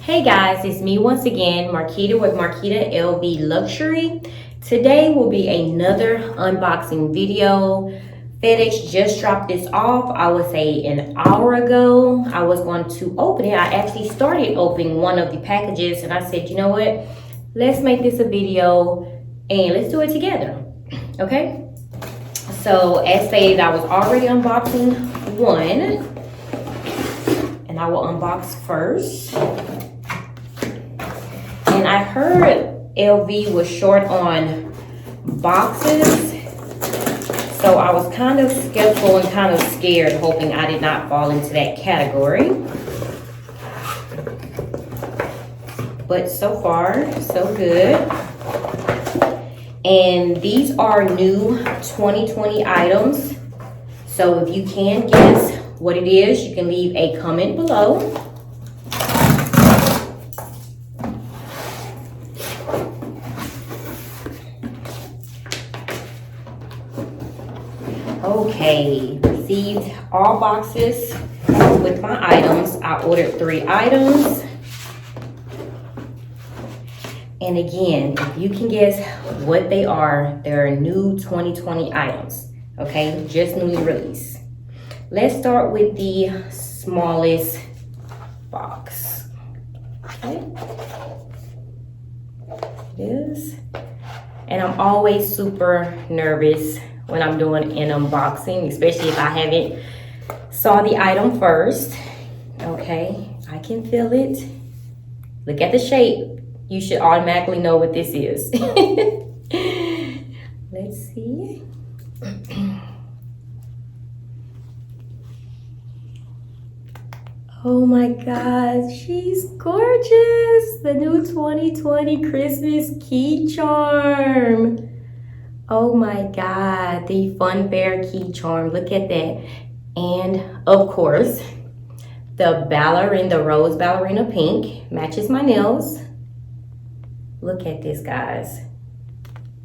Hey guys, it's me once again, Marquita with Marquita LV Luxury. Today will be another unboxing video. FedEx just dropped this off, I would say an hour ago. I was going to open it. I actually started opening one of the packages and I said, you know what? Let's make this a video and let's do it together, okay? So as stated, I was already unboxing one and I will unbox first. And I heard LV was short on boxes, so I was kind of skeptical and kind of scared, hoping I did not fall into that category. But so far, so good. And these are new 2020 items. So if you can guess what it is, you can leave a comment below. Okay, received all boxes with my items. I ordered 3 items. And again, if you can guess what they are, they're new 2020 items, okay? Just newly released. Let's start with the smallest box, okay? This. And I'm always super nervous when I'm doing an unboxing, especially if I haven't saw the item first. Okay, I can feel it. Look at the shape. You should automatically know what this is. Let's see. Oh my God, she's gorgeous. The new 2020 Christmas key charm. Oh my God, the Fun Fair key charm. Look at that. And of course, the ballerina, the rose ballerina pink matches my nails. Look at this, guys.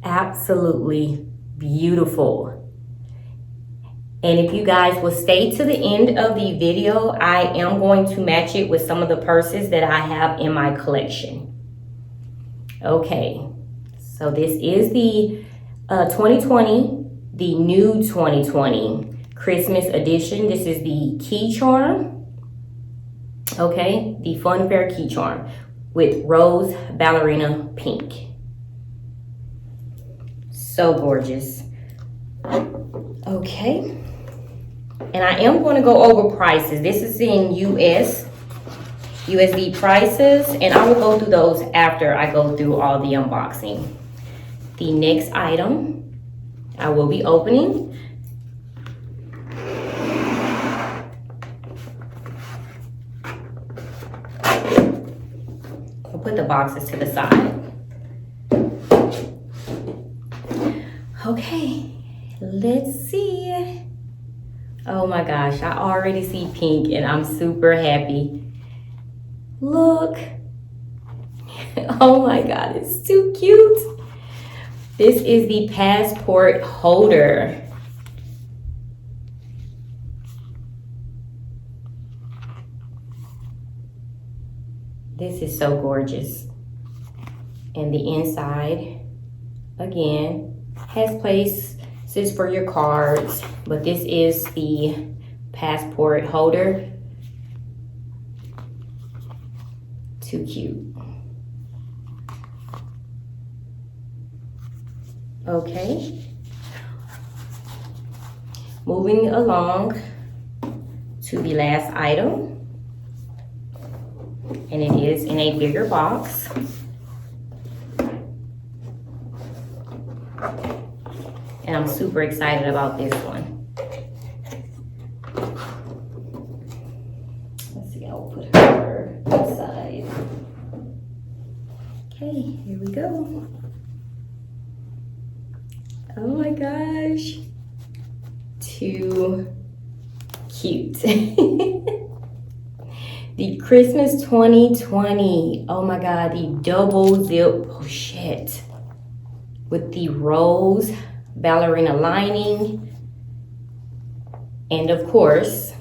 Absolutely beautiful. And if you guys will stay to the end of the video, I am going to match it with some of the purses that I have in my collection. Okay, so this is the 2020, the new 2020 Christmas edition. This is the key charm, okay, the Fun Fair key charm with rose ballerina pink. So gorgeous. Okay, and I am going to go over prices. This is in USD prices, and I will go through those after I go through all the unboxing. The next item I will be opening. I'll put the boxes to the side. Okay, let's see. Oh my gosh, I already see pink and I'm super happy. Look. Oh my God, it's too cute. This is the passport holder. This is so gorgeous. And the inside, again, has places for your cards, but this is the passport holder. Too cute. Okay, moving along to the last item, and it is in a bigger box. And I'm super excited about this one. Let's see, I'll put her aside. Okay, here we go. Oh my gosh, too cute. The Christmas 2020, oh my God, the double zip pochette with the rose ballerina lining. And of course,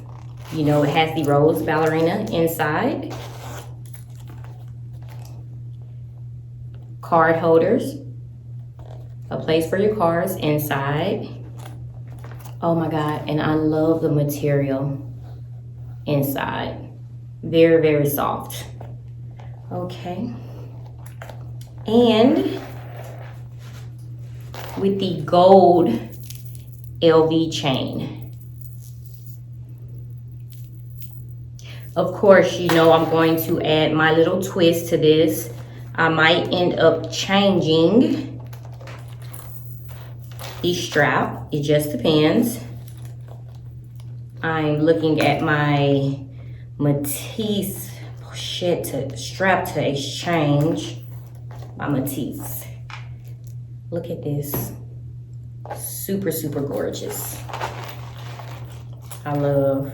you know, it has the rose ballerina inside. card holders, a place for your cards inside. Oh my God, and I love the material inside. Very, very soft. Okay. And with the gold LV chain. Of course, you know I'm going to add my little twist to this. I might end up changing the strap. It just depends. I'm looking at my Matisse Pochette strap to exchange my Matisse. Look at this. Super, super gorgeous. I love.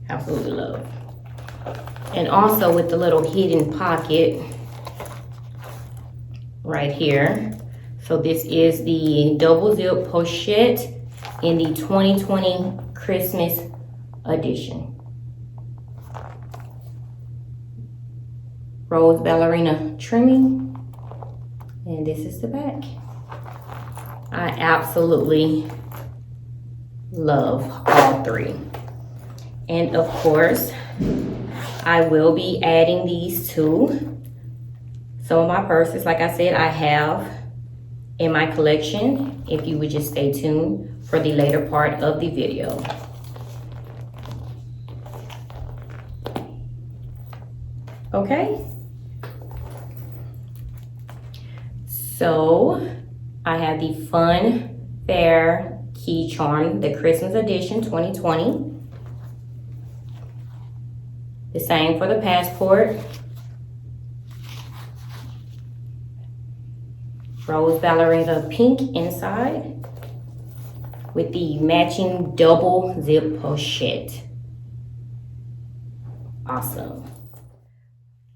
Absolutely love. And also with the little hidden pocket right here. So this is the double zip pochette in the 2020 Christmas edition. Rose ballerina trimming. And this is the back. I absolutely love all three. And of course, I will be adding these to some of my purses. Like I said, I have in my collection, if you would just stay tuned for the later part of the video. Okay. So I have the Fun Fair Key Charm, the Christmas edition 2020. The same for the passport. Rose ballerina pink inside with the matching double zip pochette. Awesome.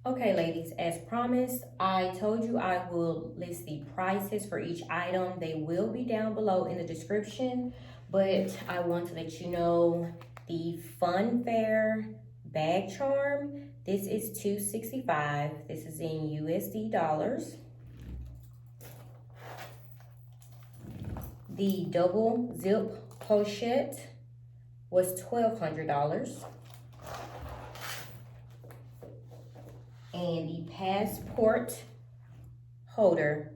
Okay, ladies, as promised, I told you I will list the prices for each item. They will be down below in the description, but I want to let you know the Fun Fair bag charm. This is $265. This is in USD dollars. The double zip pochette was $1,200. And the passport holder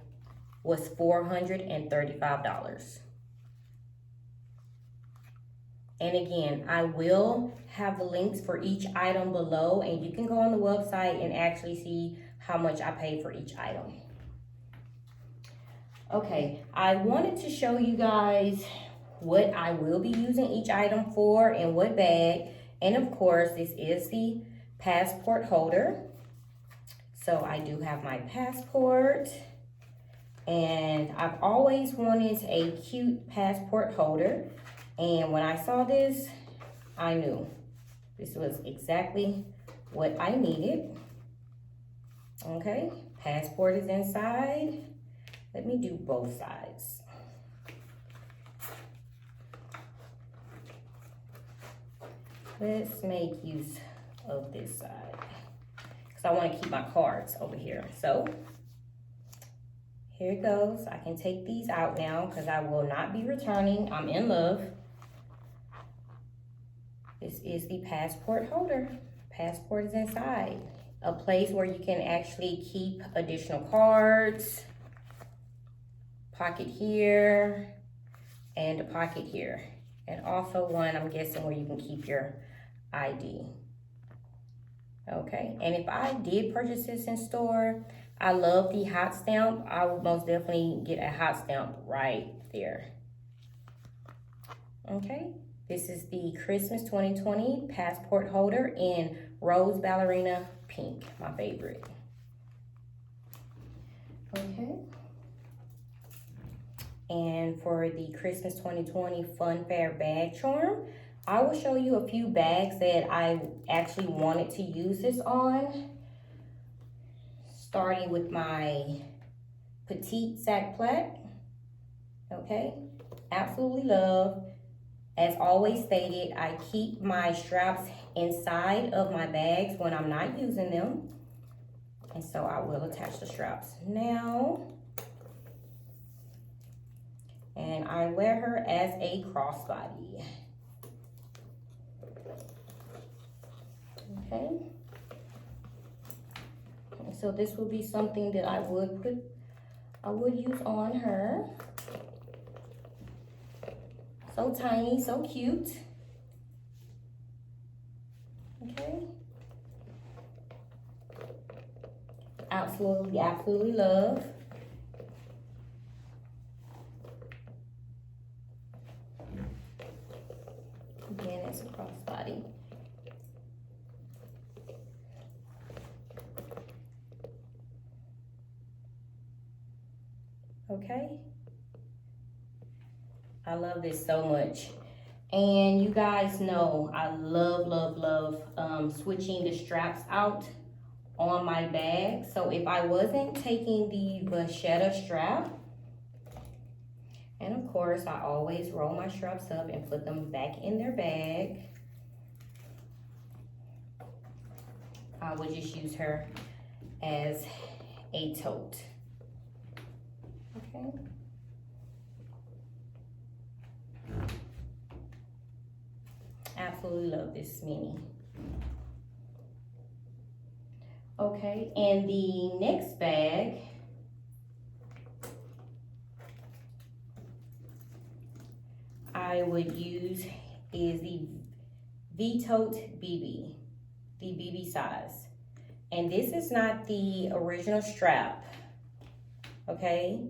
was $435. And again, I will have the links for each item below, and you can go on the website and actually see how much I paid for each item. Okay, I wanted to show you guys what I will be using each item for and what bag. And of course, this is the passport holder. So I do have my passport, and I've always wanted a cute passport holder. And when I saw this, I knew this was exactly what I needed. Okay, passport is inside. Let me do both sides. Let's make use of this side, because I want to keep my cards over here. So here it goes. I can take these out now because I will not be returning. I'm in love. This is the passport holder. Passport is inside. A place where you can actually keep additional cards. Pocket here and a pocket here. And also one, I'm guessing, where you can keep your ID. Okay, and if I did purchase this in store, I love the hot stamp. I would most definitely get a hot stamp right there. Okay, this is the Christmas 2020 passport holder in Rose Ballerina Pink, my favorite. Okay. And for the Christmas 2020 Fun Fair bag charm, I will show you a few bags that I actually wanted to use this on. Starting with my petite sac plate. Okay, absolutely love. As always stated, I keep my straps inside of my bags when I'm not using them. And so I will attach the straps now. And I wear her as a crossbody. Okay. And so this will be something that I would use on her. So tiny, so cute. Okay. Absolutely, absolutely love. Again, it's a crossbody. Okay. I love this so much. And you guys know I love, love, love switching the straps out on my bag. So if I wasn't taking the Pochette strap, and of course I always roll my straps up and put them back in their bag, I would just use her as a tote. Okay. Absolutely love this mini. Okay, and the next bag I would use is the Tote Bb, the BB size. And this is not the original strap, okay?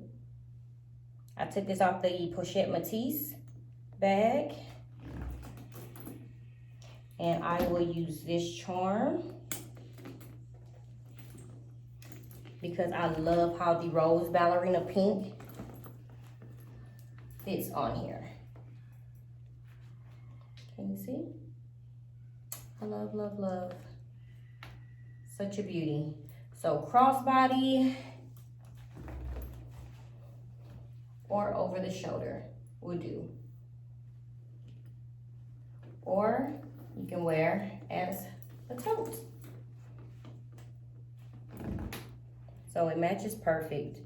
I took this off the Pochette Matisse bag. And I will use this charm because I love how the rose ballerina pink fits on here. Can you see? I love, love, love. Such a beauty. So crossbody or over the shoulder will do. Or you can wear as a tote. So it matches perfect.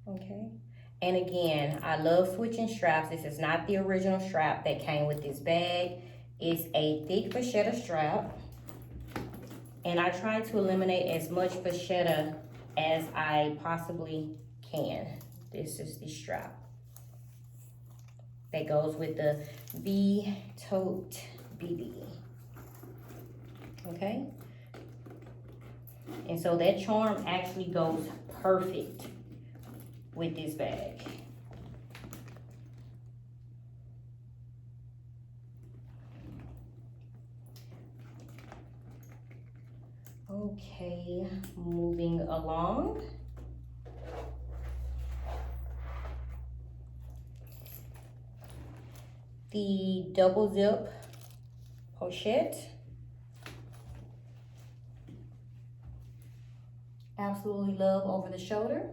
Okay. And again, I love switching straps. This is not the original strap that came with this bag. It's a thick Pochette strap. And I try to eliminate as much Pochette as I possibly can. This is the strap that goes with the Tote Bb. Okay? And so that charm actually goes perfect with this bag. Okay, moving along. The double zip Pochette. Absolutely love over the shoulder.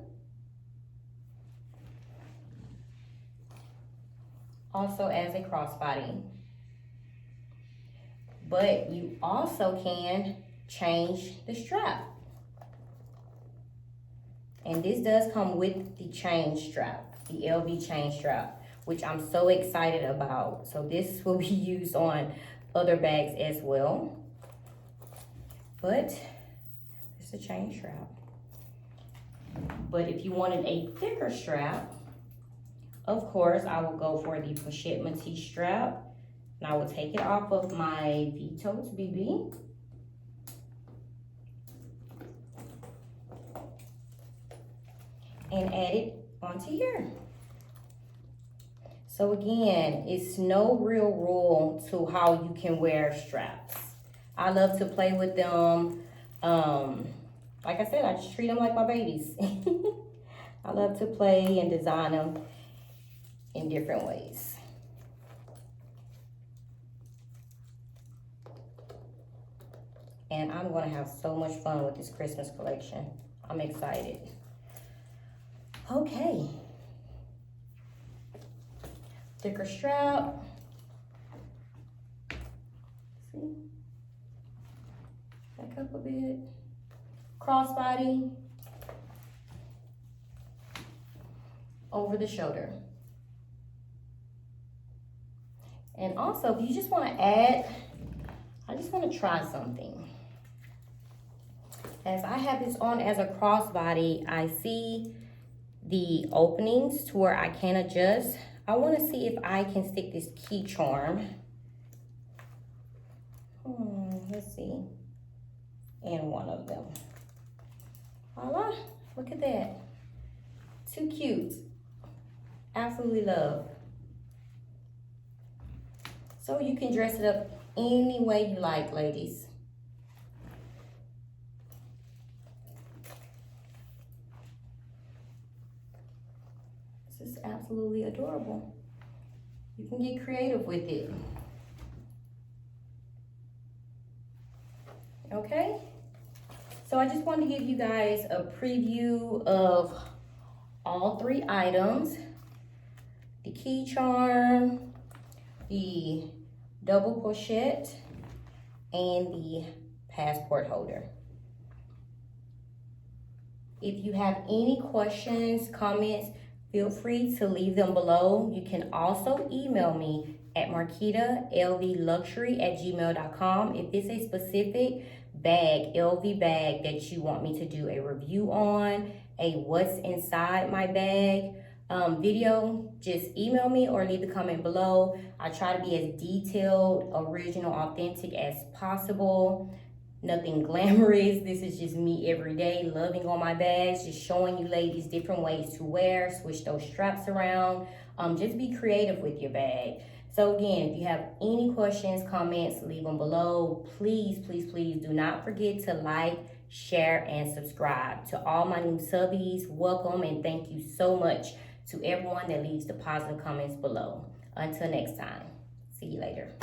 Also as a crossbody. But you also can change the strap. And this does come with the chain strap, the LV chain strap, which I'm so excited about. So this will be used on other bags as well. But it's a chain strap. But if you wanted a thicker strap, of course, I will go for the Pochette Matisse strap. And I will take it off of my Tote Bb. And add it onto here. So again, it's no real rule to how you can wear straps. I love to play with them. Like I said, I just treat them like my babies. I love to play and design them in different ways. And I'm gonna have so much fun with this Christmas collection. I'm excited. Okay. thicker strap. See? Back up a bit. Crossbody. Over the shoulder. And also, if you just want to add, I just want to try something. As I have this on as a crossbody, I see the openings to where I can adjust. I want to see if I can stick this key charm. Let's see. In one of them. Voila, look at that. Too cute. Absolutely love. So you can dress it up any way you like, ladies. This is absolutely adorable. You can get creative with it. Okay? So I just wanted to give you guys a preview of all 3 items. The key charm, the double pochette, and the passport holder. If you have any questions, comments, feel free to leave them below. You can also email me at marquitalvluxury@gmail.com if it's a specific bag, LV bag that you want me to do a review on, a what's inside my bag video. Just email me or leave the comment below. I try to be as detailed, original, authentic as possible. Nothing glamorous. This is just me every day, loving on my bags, just showing you ladies different ways to wear, switch those straps around. Just be creative with your bag. So again, if you have any questions, comments, leave them below. Please, please, please do not forget to like, share, and subscribe. To all my new subbies, welcome and thank you so much to everyone that leaves the positive comments below. Until next time, see you later.